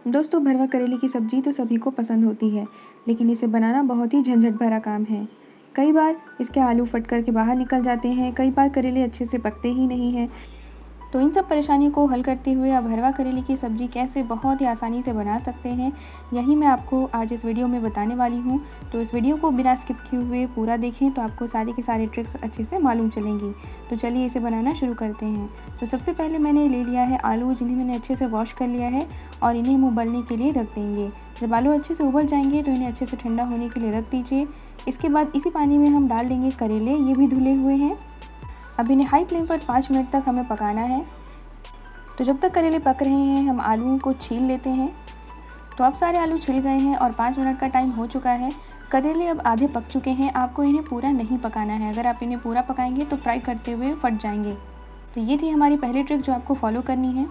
दोस्तों, भरवा करेले की सब्ज़ी तो सभी को पसंद होती है, लेकिन इसे बनाना बहुत ही झंझट भरा काम है। कई बार इसके आलू फट कर के बाहर निकल जाते हैं, कई बार करेले अच्छे से पकते ही नहीं हैं। तो इन सब परेशानियों को हल करते हुए आप भरवा करेले की सब्ज़ी कैसे बहुत ही आसानी से बना सकते हैं, यही मैं आपको आज इस वीडियो में बताने वाली हूँ। तो इस वीडियो को बिना स्किप किए हुए पूरा देखें तो आपको सारी की सारी ट्रिक्स अच्छे से मालूम चलेंगी। तो चलिए इसे बनाना शुरू करते हैं। तो सबसे पहले मैंने ले लिया है आलू, जिन्हें मैंने अच्छे से वॉश कर लिया है और इन्हें हम उबलने के लिए रख देंगे। जब आलू अच्छे से उबल जाएंगे तो इन्हें अच्छे से ठंडा होने के लिए रख दीजिए। इसके बाद इसी पानी में हम डाल देंगे करेले, ये भी धुले हुए हैं। अब इन्हें हाई फ्लेम पर 5 मिनट तक हमें पकाना है। तो जब तक करेले पक रहे हैं हम आलूओं को छील लेते हैं। तो अब सारे आलू छिल गए हैं और 5 मिनट का टाइम हो चुका है। करेले अब आधे पक चुके हैं। आपको इन्हें पूरा नहीं पकाना है, अगर आप इन्हें पूरा पकाएंगे तो फ्राई करते हुए फट जाएंगे। तो ये थी हमारी पहली ट्रिक जो आपको फॉलो करनी है।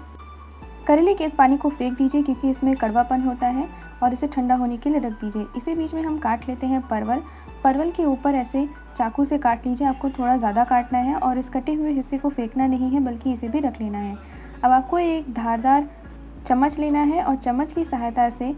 करेले के इस पानी को फेंक दीजिए क्योंकि इसमें कड़वापन होता है, और इसे ठंडा होने के लिए रख दीजिए। इसी बीच में हम काट लेते हैं परवल। परवल के ऊपर ऐसे चाकू से काट लीजिए, आपको थोड़ा ज़्यादा काटना है और इस कटे हुए हिस्से को फेंकना नहीं है बल्कि इसे भी रख लेना है। अब आपको एक धारदार चम्मच लेना है और चम्मच की सहायता से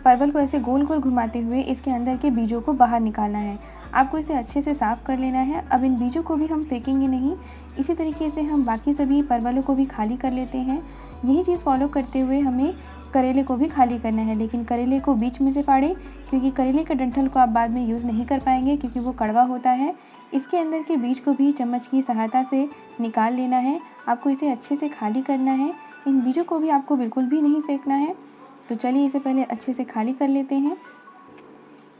परवल को ऐसे गोल गोल घुमाते हुए इसके अंदर के बीजों को बाहर निकालना है। आपको इसे अच्छे से साफ़ कर लेना है। अब इन बीजों को भी हम फेंकेंगे नहीं, इसी तरीके से हम बाकी सभी परवलों को भी खाली कर लेते हैं। यही चीज़ फॉलो करते हुए हमें करेले को भी खाली करना है, लेकिन करेले को बीच में से फाड़ें क्योंकि करेले के डंठल को आप बाद में यूज़ नहीं कर पाएंगे क्योंकि वो कड़वा होता है। इसके अंदर के बीज को भी चम्मच की सहायता से निकाल लेना है। आपको इसे अच्छे से खाली करना है। इन बीजों को भी आपको बिल्कुल भी नहीं फेंकना है। तो चलिए इसे पहले अच्छे से खाली कर लेते हैं।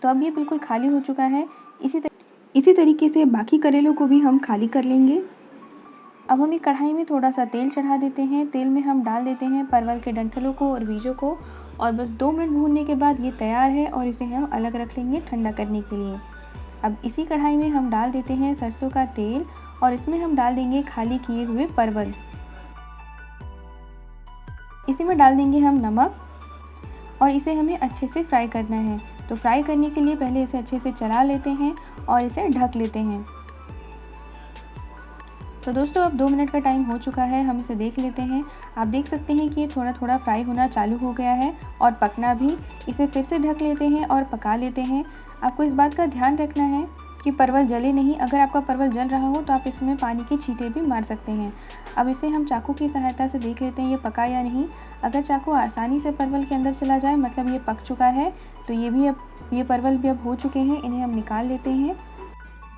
तो अब ये बिल्कुल खाली हो चुका है। इसी तरीके से बाकी करेलों को भी हम खाली कर लेंगे। अब हम एक कढ़ाई में थोड़ा सा तेल चढ़ा देते हैं। तेल में हम डाल देते हैं परवल के डंठलों को और बीजों को, और बस 2 मिनट भूनने के बाद ये तैयार है और इसे हम अलग रख लेंगे ठंडा करने के लिए। अब इसी कढ़ाई में हम डाल देते हैं सरसों का तेल और इसमें हम डाल देंगे खाली किए हुए परवल। इसी में डाल देंगे हम नमक और इसे हमें अच्छे से फ्राई करना है। तो फ्राई करने के लिए पहले इसे अच्छे से चला लेते हैं और इसे ढक लेते हैं। तो दोस्तों, अब 2 मिनट का टाइम हो चुका है, हम इसे देख लेते हैं। आप देख सकते हैं कि ये थोड़ा थोड़ा फ्राई होना चालू हो गया है और पकना भी। इसे फिर से ढक लेते हैं और पका लेते हैं। आपको इस बात का ध्यान रखना है कि परवल जले नहीं। अगर आपका परवल जल रहा हो तो आप इसमें पानी के छींटे भी मार सकते हैं। अब इसे हम चाकू की सहायता से देख लेते हैं ये पका या नहीं। अगर चाकू आसानी से परवल के अंदर चला जाए मतलब ये पक चुका है। तो ये परवल भी अब हो चुके हैं, इन्हें हम निकाल लेते हैं।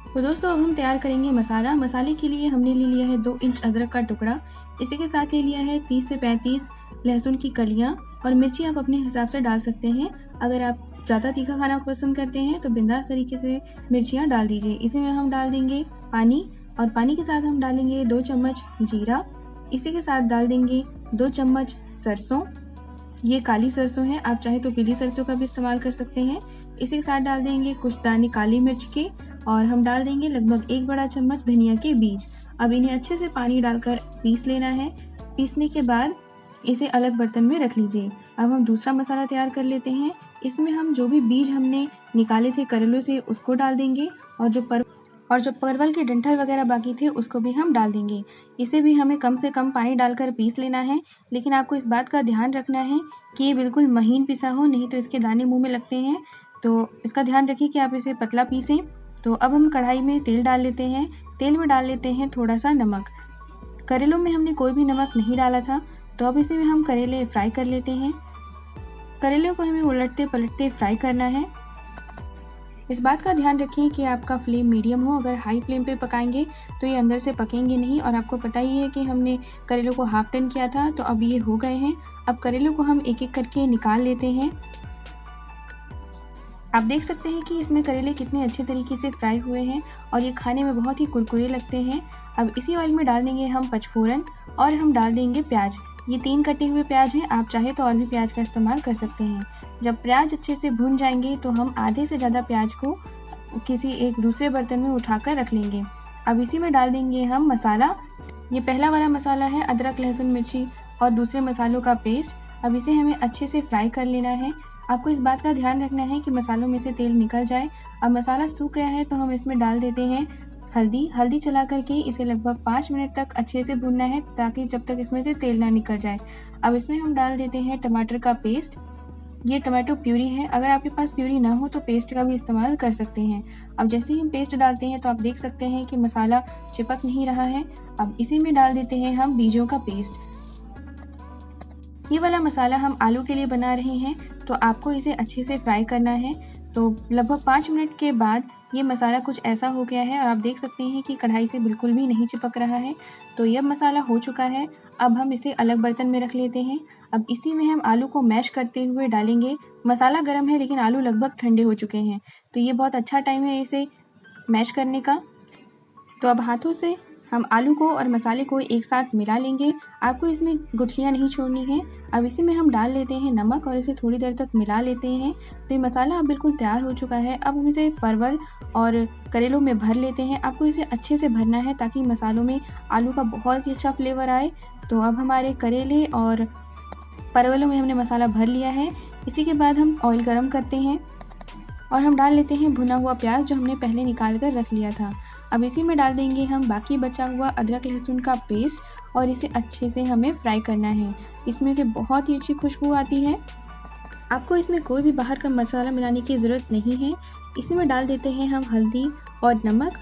तो दोस्तों, अब हम तैयार करेंगे मसाला। मसाले के लिए हमने ले लिया है 2 इंच अदरक का टुकड़ा। इसी के साथ ले लिया है 30 से 35 लहसुन की कलियाँ, और मिर्ची आप अपने हिसाब से डाल सकते हैं। अगर आप ज़्यादा तीखा खाना पसंद करते हैं तो बिंदास तरीके से मिर्चियाँ डाल दीजिए। इसी में हम डाल देंगे पानी, और पानी के साथ हम डालेंगे 2 चम्मच जीरा। इसी के साथ डाल देंगे 2 चम्मच सरसों। ये काली सरसों है, आप चाहे तो पीली सरसों का भी इस्तेमाल कर सकते हैं। इसी के साथ डाल देंगे कुछ दाने काली मिर्च के, और हम डाल देंगे लगभग 1 बड़ा चम्मच धनिया के बीज। अब इन्हें अच्छे से पानी डालकर पीस लेना है। पीसने के बाद इसे अलग बर्तन में रख लीजिए। अब हम दूसरा मसाला तैयार कर लेते हैं। इसमें हम जो भी बीज हमने निकाले थे करेलों से उसको डाल देंगे, और जो परवल के डंठल वगैरह बाकी थे उसको भी हम डाल देंगे। इसे भी हमें कम से कम पानी डालकर पीस लेना है, लेकिन आपको इस बात का ध्यान रखना है कि ये बिल्कुल महीन पिसा हो, नहीं तो इसके दाने मुंह में लगते हैं। तो इसका ध्यान रखिए कि आप इसे पतला पीसें। तो अब हम कढ़ाई में तेल डाल लेते हैं। तेल में डाल लेते हैं थोड़ा सा नमक। करेलों में हमने कोई भी नमक नहीं डाला था, तो अब इसी में हम करेले फ्राई कर लेते हैं। करेलों को हमें उलटते पलटते फ्राई करना है। इस बात का ध्यान रखें कि आपका फ्लेम मीडियम हो। अगर हाई फ्लेम पे पकाएंगे तो ये अंदर से पकेंगे नहीं, और आपको पता ही है कि हमने करेलों को हाफ टर्न किया था। तो अब ये हो गए हैं। अब करेलों को हम एक एक करके निकाल लेते हैं। आप देख सकते हैं कि इसमें करेले कितने अच्छे तरीके से फ्राई हुए हैं और ये खाने में बहुत ही कुरकुरे लगते हैं। अब इसी ऑयल में डाल देंगे हम पचफोरन, और हम डाल देंगे प्याज। ये 3 कटे हुए प्याज हैं, आप चाहे तो और भी प्याज का इस्तेमाल कर सकते हैं। जब प्याज अच्छे से भुन जाएंगे तो हम आधे से ज़्यादा प्याज को किसी एक दूसरे बर्तन में उठाकर रख लेंगे। अब इसी में डाल देंगे हम मसाला। ये पहला वाला मसाला है अदरक लहसुन मिर्ची और दूसरे मसालों का पेस्ट। अब इसे हमें अच्छे से फ्राई कर लेना है। आपको इस बात का ध्यान रखना है कि मसालों में से तेल निकल जाए। अब मसाला सूख गया है तो हम इसमें डाल देते हैं हल्दी चला करके इसे लगभग 5 मिनट तक अच्छे से भूनना है, ताकि जब तक इसमें से तेल ना निकल जाए। अब इसमें हम डाल देते हैं टमाटर का पेस्ट। ये टमाटो प्यूरी है, अगर आपके पास प्यूरी ना हो तो पेस्ट का भी इस्तेमाल कर सकते हैं। अब जैसे ही हम पेस्ट डालते हैं तो आप देख सकते हैं कि मसाला चिपक नहीं रहा है। अब इसी में डाल देते हैं हम बीजों का पेस्ट। ये वाला मसाला हम आलू के लिए बना रहे हैं, तो आपको इसे अच्छे से फ्राई करना है। तो लगभग 5 मिनट के बाद ये मसाला कुछ ऐसा हो गया है और आप देख सकते हैं कि कढ़ाई से बिल्कुल भी नहीं चिपक रहा है। तो यह मसाला हो चुका है। अब हम इसे अलग बर्तन में रख लेते हैं। अब इसी में हम आलू को मैश करते हुए डालेंगे। मसाला गर्म है लेकिन आलू लगभग ठंडे हो चुके हैं, तो ये बहुत अच्छा टाइम है इसे मैश करने का। तो अब हाथों से हम आलू को और मसाले को एक साथ मिला लेंगे। आपको इसमें गुठलियाँ नहीं छोड़नी है। अब इसी में हम डाल लेते हैं नमक और इसे थोड़ी देर तक मिला लेते हैं। तो ये मसाला अब बिल्कुल तैयार हो चुका है। अब हम इसे परवल और करेलों में भर लेते हैं। आपको इसे अच्छे से भरना है ताकि मसालों में आलू का बहुत ही अच्छा फ्लेवर आए। तो अब हमारे करेले और परवलों में हमने मसाला भर लिया है। इसी के बाद हम ऑयल गरम करते हैं और हम डाल लेते हैं भुना हुआ प्याज जो हमने पहले निकाल कर रख लिया था। अब इसी में डाल देंगे हम बाकी बचा हुआ अदरक लहसुन का पेस्ट और इसे अच्छे से हमें फ्राई करना है। इसमें से बहुत ही अच्छी खुशबू आती है। आपको इसमें कोई भी बाहर का मसाला मिलाने की ज़रूरत नहीं है। इसी में डाल देते हैं हम हल्दी और नमक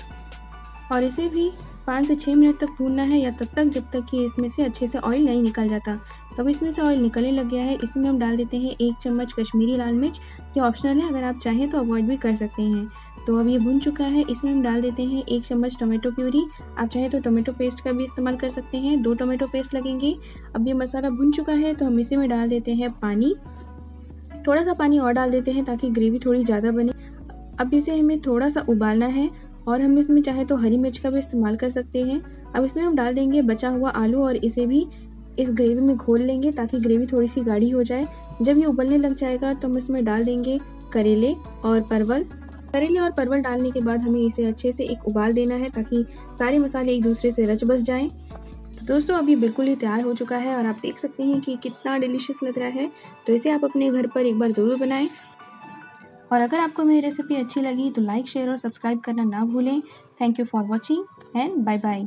और इसे भी 5 से 6 मिनट तक भूनना है, या तब तक जब तक कि इसमें से अच्छे से ऑयल नहीं निकल जाता। तब इसमें से ऑयल निकलने लग गया है। इसमें हम डाल देते हैं 1 चम्मच कश्मीरी लाल मिर्च। ये ऑप्शनल है, अगर आप चाहें तो अवॉइड भी कर सकते हैं। तो अब ये भुन चुका है। इसमें हम डाल देते हैं 1 चम्मच टोमेटो प्यूरी। आप चाहें तो टोमेटो पेस्ट का भी इस्तेमाल कर सकते हैं, 2 टोमेटो पेस्ट लगेंगे। अब ये मसाला भुन चुका है तो हम इसी में डाल देते हैं पानी। थोड़ा सा पानी और डाल देते हैं ताकि ग्रेवी थोड़ी ज़्यादा बने। अब इसे हमें थोड़ा सा उबालना है और हम इसमें चाहे तो हरी मिर्च का भी इस्तेमाल कर सकते हैं। अब इसमें हम डाल देंगे बचा हुआ आलू और इसे भी इस ग्रेवी में घोल लेंगे ताकि ग्रेवी थोड़ी सी गाढ़ी हो जाए। जब ये उबलने लग जाएगा तो हम इसमें डाल देंगे करेले और परवल। करेले और परवल डालने के बाद हमें इसे अच्छे से एक उबाल देना है ताकि सारे मसाले एक दूसरे से रच बस जाएं। तो दोस्तों अब ये बिल्कुल ही तैयार हो चुका है और आप देख सकते हैं कि कितना डिलीशियस लग रहा है। तो इसे आप अपने घर पर एक बार ज़रूर बनाएं। और अगर आपको मेरी रेसिपी अच्छी लगी तो लाइक, शेयर और सब्सक्राइब करना ना भूलें। Thank you for watching and bye bye.